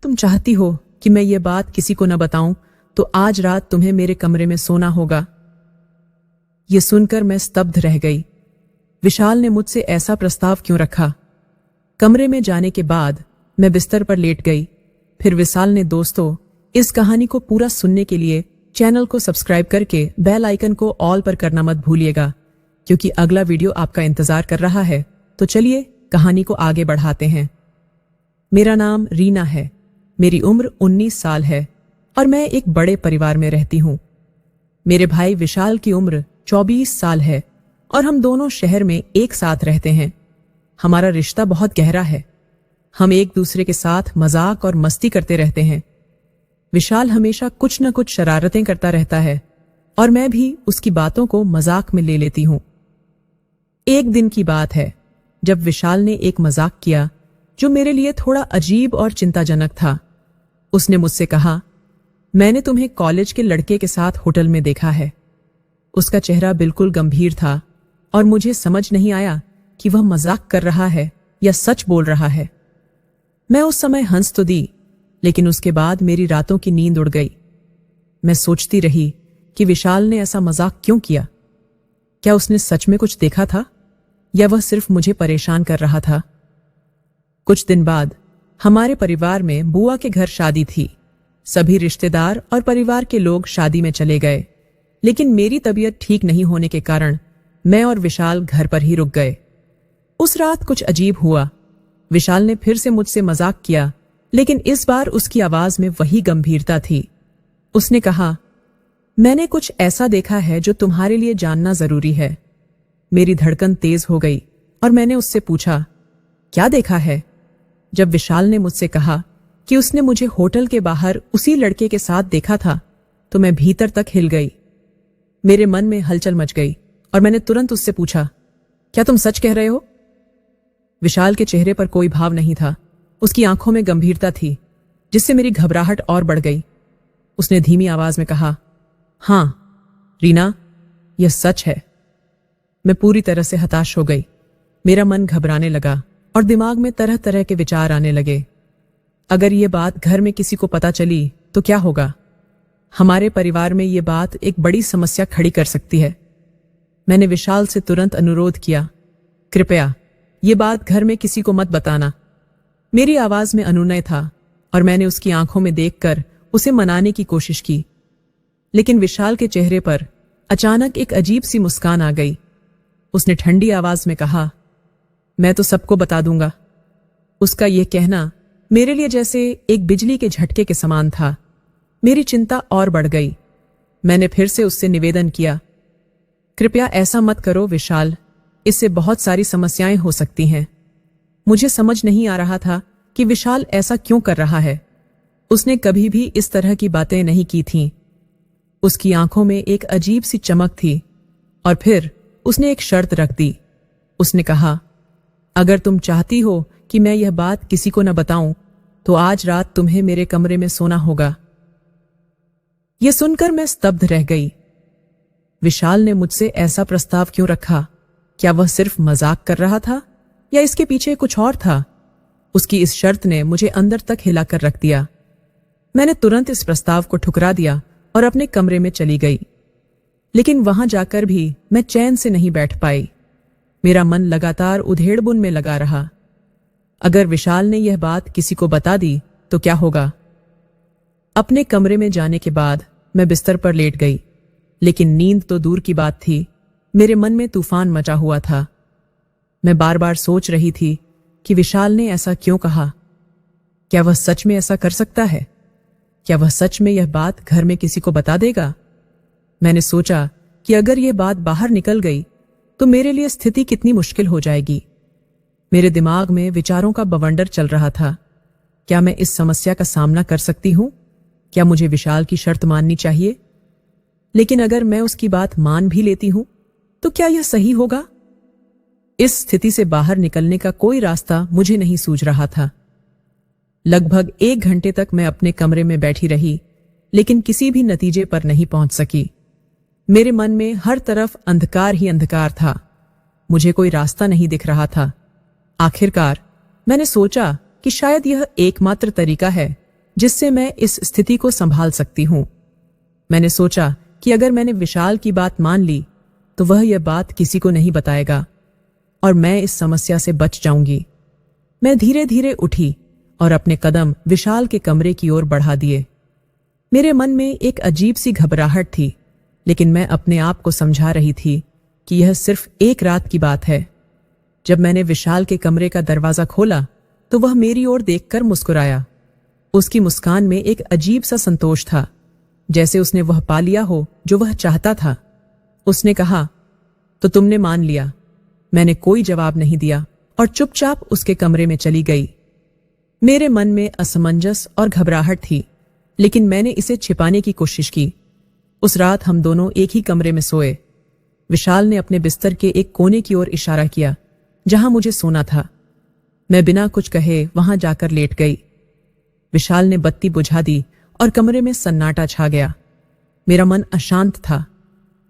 तुम चाहती हो कि मैं ये बात किसी को न बताऊं तो आज रात तुम्हें मेरे कमरे में सोना होगा। ये सुनकर मैं स्तब्ध रह गई। विशाल ने मुझसे ऐसा प्रस्ताव क्यों रखा? कमरे में जाने के बाद मैं बिस्तर पर लेट गई। फिर विशाल ने, दोस्तों, इस कहानी को पूरा सुनने के लिए चैनल को सब्सक्राइब करके बेल आइकन को ऑल पर करना मत भूलिएगा, क्योंकि अगला वीडियो आपका इंतजार कर रहा है। तो चलिए कहानी को आगे बढ़ाते हैं। मेरा नाम रीना है, मेरी उम्र 19 साल है और मैं एक बड़े परिवार में रहती हूँ। मेरे भाई विशाल की उम्र 24 साल है और हम दोनों शहर में एक साथ रहते हैं। हमारा रिश्ता बहुत गहरा है। हम एक दूसरे के साथ मजाक और मस्ती करते रहते हैं। विशाल हमेशा कुछ न कुछ शरारतें करता रहता है और मैं भी उसकी बातों को मजाक में ले लेती हूं। एक दिन की बात है जब विशाल ने एक मजाक किया जो मेरे लिए थोड़ा अजीब और चिंताजनक था। उसने मुझसे कहा, मैंने तुम्हें कॉलेज के लड़के के साथ होटल में देखा है। उसका चेहरा बिल्कुल गंभीर था और मुझे समझ नहीं आया कि वह मजाक कर रहा है या सच बोल रहा है। मैं उस समय हंस तो दी, लेकिन उसके बाद मेरी रातों की नींद उड़ गई। मैं सोचती रही कि विशाल ने ऐसा मजाक क्यों किया। क्या उसने सच में कुछ देखा था या वह सिर्फ मुझे परेशान कर रहा था? कुछ दिन बाद हमारे परिवार में बुआ के घर शादी थी। सभी रिश्तेदार और परिवार के लोग शादी में चले गए, लेकिन मेरी तबीयत ठीक नहीं होने के कारण मैं और विशाल घर पर ही रुक गए। उस रात कुछ अजीब हुआ। विशाल ने फिर से मुझसे मजाक किया, लेकिन इस बार उसकी आवाज में वही गंभीरता थी। उसने कहा, मैंने कुछ ऐसा देखा है जो तुम्हारे लिए जानना जरूरी है। मेरी धड़कन तेज हो गई और मैंने उससे पूछा, क्या देखा है? जब विशाल ने मुझसे कहा कि उसने मुझे होटल के बाहर उसी लड़के के साथ देखा था, तो मैं भीतर तक हिल गई। मेरे मन में हलचल मच गई और मैंने तुरंत उससे पूछा, क्या तुम सच कह रहे हो? विशाल के चेहरे पर कोई भाव नहीं था। उसकी आंखों में गंभीरता थी, जिससे मेरी घबराहट और बढ़ गई। उसने धीमी आवाज में कहा, हां रीना, यह सच है। मैं पूरी तरह से हताश हो गई। मेरा मन घबराने लगा और दिमाग में तरह तरह के विचार आने लगे। अगर यह बात घर में किसी को पता चली तो क्या होगा? हमारे परिवार में यह बात एक बड़ी समस्या खड़ी कर सकती है। मैंने विशाल से तुरंत अनुरोध किया, कृपया ये बात घर में किसी को मत बताना। मेरी आवाज में अनुनय था और मैंने उसकी आंखों में देखकर उसे मनाने की कोशिश की, लेकिन विशाल के चेहरे पर अचानक एक अजीब सी मुस्कान आ गई। उसने ठंडी आवाज में कहा, मैं तो सबको बता दूंगा। उसका यह कहना मेरे लिए जैसे एक बिजली के झटके के समान था। मेरी चिंता और बढ़ गई। मैंने फिर से उससे निवेदन किया, कृपया ऐसा मत करो विशाल, इससे बहुत सारी समस्याएं हो सकती हैं। मुझे समझ नहीं आ रहा था कि विशाल ऐसा क्यों कर रहा है। उसने कभी भी इस तरह की बातें नहीं की थीं। उसकी आंखों में एक अजीब सी चमक थी और फिर उसने एक शर्त रख दी। उसने कहा, अगर तुम चाहती हो कि मैं यह बात किसी को न बताऊं तो आज रात तुम्हें मेरे कमरे में सोना होगा। यह सुनकर मैं स्तब्ध रह गई। विशाल ने मुझसे ऐसा प्रस्ताव क्यों रखा? क्या वह सिर्फ मजाक कर रहा था या इसके पीछे कुछ और था? उसकी इस शर्त ने मुझे अंदर तक हिलाकर रख दिया। मैंने तुरंत इस प्रस्ताव को ठुकरा दिया और अपने कमरे में चली गई, लेकिन वहां जाकर भी मैं चैन से नहीं बैठ पाई। मेरा मन लगातार उधेड़बुन में लगा रहा। अगर विशाल ने यह बात किसी को बता दी तो क्या होगा? अपने कमरे में जाने के बाद मैं बिस्तर पर लेट गई, लेकिन नींद तो दूर की बात थी, मेरे मन में तूफान मचा हुआ था। मैं बार बार सोच रही थी कि विशाल ने ऐसा क्यों कहा। क्या वह सच में ऐसा कर सकता है? क्या वह सच में यह बात घर में किसी को बता देगा? मैंने सोचा कि अगर यह बात बाहर निकल गई तो मेरे लिए स्थिति कितनी मुश्किल हो जाएगी। मेरे दिमाग में विचारों का बवंडर चल रहा था। क्या मैं इस समस्या का सामना कर सकती हूं? क्या मुझे विशाल की शर्त माननी चाहिए? लेकिन अगर मैं उसकी बात मान भी लेती हूं तो क्या यह सही होगा? इस स्थिति से बाहर निकलने का कोई रास्ता मुझे नहीं सूझ रहा था। लगभग 1 घंटे तक मैं अपने कमरे में बैठी रही, लेकिन किसी भी नतीजे पर नहीं पहुंच सकी। मेरे मन में हर तरफ अंधकार ही अंधकार था। मुझे कोई रास्ता नहीं दिख रहा था। आखिरकार मैंने सोचा कि शायद यह एकमात्र तरीका है जिससे मैं इस स्थिति को संभाल सकती हूं। मैंने सोचा कि अगर मैंने विशाल की बात मान ली तो वह यह बात किसी को नहीं बताएगा और मैं इस समस्या से बच जाऊंगी। मैं धीरे धीरे उठी और अपने कदम विशाल के कमरे की ओर बढ़ा दिए। मेरे मन में एक अजीब सी घबराहट थी, लेकिन मैं अपने आप को समझा रही थी कि यह सिर्फ एक रात की बात है। जब मैंने विशाल के कमरे का दरवाजा खोला तो वह मेरी ओर देखकर मुस्कुराया। उसकी मुस्कान में एक अजीब सा संतोष था, जैसे उसने वह पा लिया हो जो वह चाहता था। उसने कहा, तो तुमने मान लिया। मैंने कोई जवाब नहीं दिया और चुपचाप उसके कमरे में चली गई। मेरे मन में असमंजस और घबराहट थी, लेकिन मैंने इसे छिपाने की कोशिश की। उस रात हम दोनों एक ही कमरे में सोए। विशाल ने अपने बिस्तर के एक कोने की ओर इशारा किया, जहां मुझे सोना था। मैं बिना कुछ कहे वहां जाकर लेट गई। विशाल ने बत्ती बुझा दी और कमरे में सन्नाटा छा गया। मेरा मन अशांत था।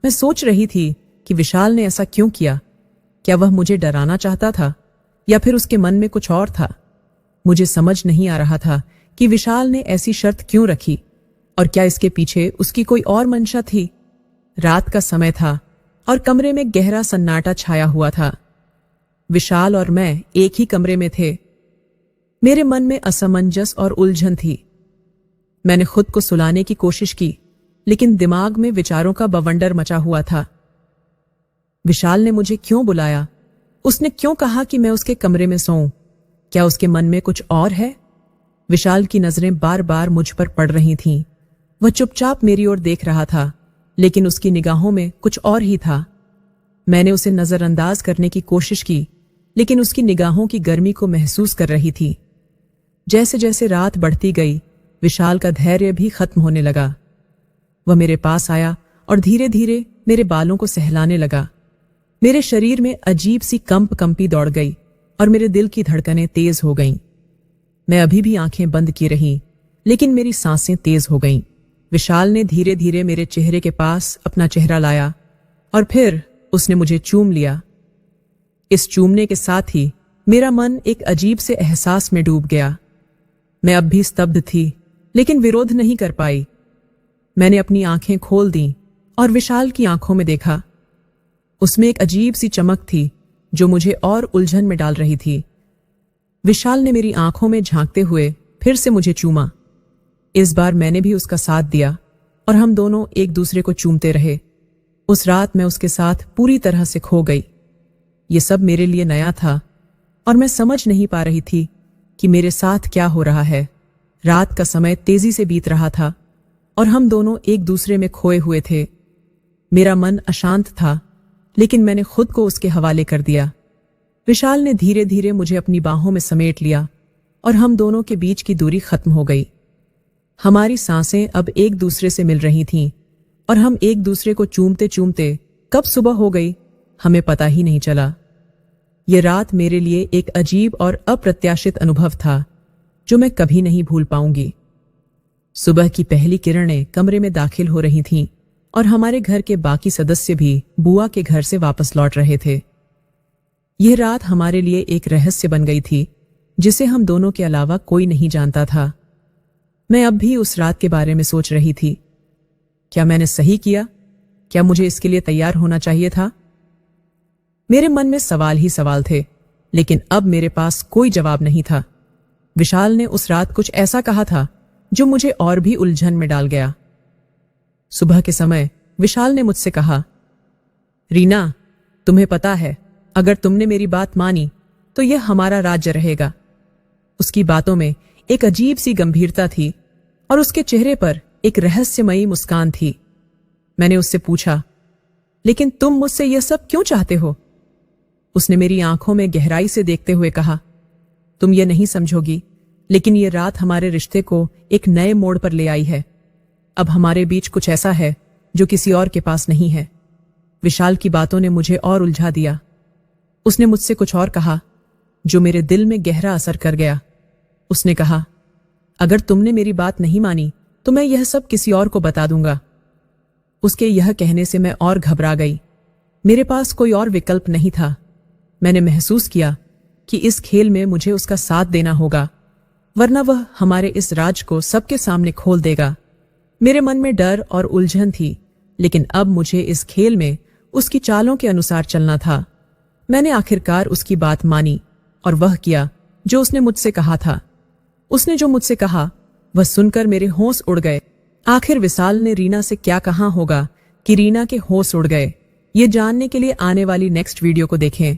मैं सोच रही थी कि विशाल ने ऐसा क्यों किया। क्या वह मुझे डराना चाहता था या फिर उसके मन में कुछ और था। मुझे समझ नहीं आ रहा था कि विशाल ने ऐसी शर्त क्यों रखी और क्या इसके पीछे उसकी कोई और मंशा थी। रात का समय था और कमरे में गहरा सन्नाटा छाया हुआ था। विशाल और मैं एक ही कमरे में थे। मेरे मन में असमंजस और उलझन थी। मैंने खुद को सुलाने की कोशिश की, लेकिन दिमाग में विचारों का बवंडर मचा हुआ था। विशाल ने मुझे क्यों बुलाया? उसने क्यों कहा कि मैं उसके कमरे में सोऊं? क्या उसके मन में कुछ और है? विशाल की नजरें बार बार मुझ पर पड़ रही थीं। वह चुपचाप मेरी ओर देख रहा था, लेकिन उसकी निगाहों में कुछ और ही था। मैंने उसे नजरअंदाज करने की कोशिश की, लेकिन उसकी निगाहों की गर्मी को महसूस कर रही थी। जैसे जैसे रात बढ़ती गई, विशाल का धैर्य भी खत्म होने लगा। वह मेरे पास आया और धीरे धीरे मेरे बालों को सहलाने लगा। मेरे शरीर में अजीब सी कंपी दौड़ गई और मेरे दिल की धड़कनें तेज हो गईं। मैं अभी भी आंखें बंद की रही, लेकिन मेरी सांसें तेज हो गईं। विशाल ने धीरे धीरे मेरे चेहरे के पास अपना चेहरा लाया और फिर उसने मुझे चूम लिया। इस चूमने के साथ ही मेरा मन एक अजीब से एहसास में डूब गया। मैं अब भी स्तब्ध थी, लेकिन विरोध नहीं कर पाई। मैंने अपनी आंखें खोल दी और विशाल की आंखों में देखा। उसमें एक अजीब सी चमक थी जो मुझे और उलझन में डाल रही थी। विशाल ने मेरी आंखों में झांकते हुए फिर से मुझे चूमा। इस बार मैंने भी उसका साथ दिया और हम दोनों एक दूसरे को चूमते रहे। उस रात मैं उसके साथ पूरी तरह से खो गई। ये सब मेरे लिए नया था और मैं समझ नहीं पा रही थी कि मेरे साथ क्या हो रहा है। रात का समय तेजी से बीत रहा था और हम दोनों एक दूसरे में खोए हुए थे। मेरा मन अशांत था, लेकिन मैंने खुद को उसके हवाले कर दिया। विशाल ने धीरे धीरे मुझे अपनी बाहों में समेट लिया और हम दोनों के बीच की दूरी खत्म हो गई। हमारी सांसें अब एक दूसरे से मिल रही थीं और हम एक दूसरे को चूमते चूमते कब सुबह हो गई हमें पता ही नहीं चला। यह रात मेरे लिए एक अजीब और अप्रत्याशित अनुभव था जो मैं कभी नहीं भूल पाऊंगी। सुबह की पहली किरणें कमरे में दाखिल हो रही थीं और हमारे घर के बाकी सदस्य भी बुआ के घर से वापस लौट रहे थे। यह रात हमारे लिए एक रहस्य बन गई थी, जिसे हम दोनों के अलावा कोई नहीं जानता था। मैं अब भी उस रात के बारे में सोच रही थी। क्या मैंने सही किया? क्या मुझे इसके लिए तैयार होना चाहिए था? मेरे मन में सवाल ही सवाल थे, लेकिन अब मेरे पास कोई जवाब नहीं था। विशाल ने उस रात कुछ ऐसा कहा था जो मुझे और भी उलझन में डाल गया। सुबह के समय विशाल ने मुझसे कहा, रीना, तुम्हें पता है, अगर तुमने मेरी बात मानी तो यह हमारा राज्य रहेगा। उसकी बातों में एक अजीब सी गंभीरता थी और उसके चेहरे पर एक रहस्यमयी मुस्कान थी। मैंने उससे पूछा, लेकिन तुम मुझसे यह सब क्यों चाहते हो? उसने मेरी आंखों में गहराई से देखते हुए कहा, तुम ये नहीं समझोगी, लेकिन यह रात हमारे रिश्ते को एक नए मोड़ पर ले आई है। अब हमारे बीच कुछ ऐसा है जो किसी और के पास नहीं है। विशाल की बातों ने मुझे और उलझा दिया। उसने मुझसे कुछ और कहा जो मेरे दिल में गहरा असर कर गया। उसने कहा, अगर तुमने मेरी बात नहीं मानी तो मैं यह सब किसी और को बता दूंगा। उसके यह कहने से मैं और घबरा गई। मेरे पास कोई और विकल्प नहीं था। मैंने महसूस किया कि इस खेल में मुझे उसका साथ देना होगा। वरना वह हमारे इस राज को सबके सामने खोल देगा। मेरे मन में डर और उलझन थी, लेकिन अब मुझे इस खेल में उसकी चालों के अनुसार चलना था। मैंने आखिरकार उसकी बात मानी और वह किया जो उसने मुझसे कहा था। उसने जो मुझसे कहा वह सुनकर मेरे होश उड़ गए। आखिर विशाल ने रीना से क्या कहा होगा कि रीना के होश उड़ गए। ये जानने के लिए आने वाली नेक्स्ट वीडियो को देखें।